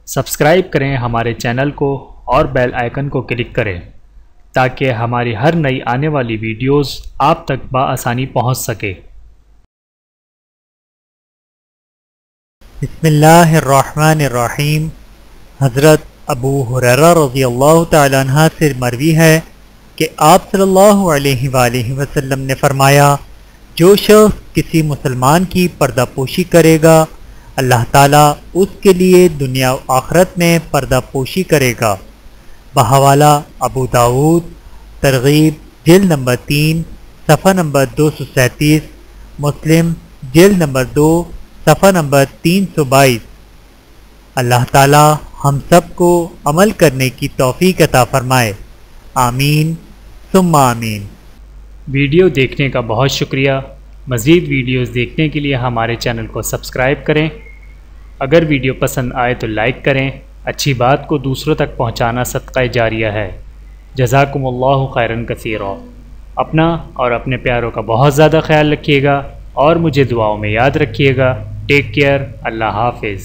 Subscribe کریں ہمارے channel کو اور بیل آئیکن کو کلک کریں تاکہ ہماری ہر نئی آنے والی ویڈیوز آپ تک بآسانی پہنچ سکے۔ بسم اللہ الرحمن الرحیم۔ حضرت ابو ہریرہ رضی اللہ تعالیٰ عنہ سے مروی ہے کہ آپ صلی اللہ علیہ وآلہ وسلم نے فرمایا، جو شخص کسی مسلمان کی پردہ پوشی کرے گا اللہ تعالیٰ اس کے لیے دنیا و آخرت میں پردہ پوشی کرے گا۔ بحوالہ ابو داؤد، ترغیب جلد نمبر 3 صفحہ نمبر 237، مسلم جلد نمبر 2 صفحہ نمبر 322۔ اللہ تعالیٰ ہم سب کو عمل کرنے کی توفیق عطا فرمائے، آمین ثم آمین۔ ویڈیو دیکھنے کا بہت شکریہ۔ مزید ویڈیوز دیکھنے کے لیے ہمارے چینل کو سبسکرائب کریں۔ اگر ویڈیو پسند آئے تو لائک کریں۔ اچھی بات کو دوسروں تک پہنچانا صدقہ جاریہ ہے۔ جزاکم اللہ خیرا کثیرا۔ اپنا اور اپنے پیاروں کا بہت زیادہ خیال رکھیے گا اور مجھے دعاؤں میں یاد رکھیے گا۔ Take care. اللہ حافظ۔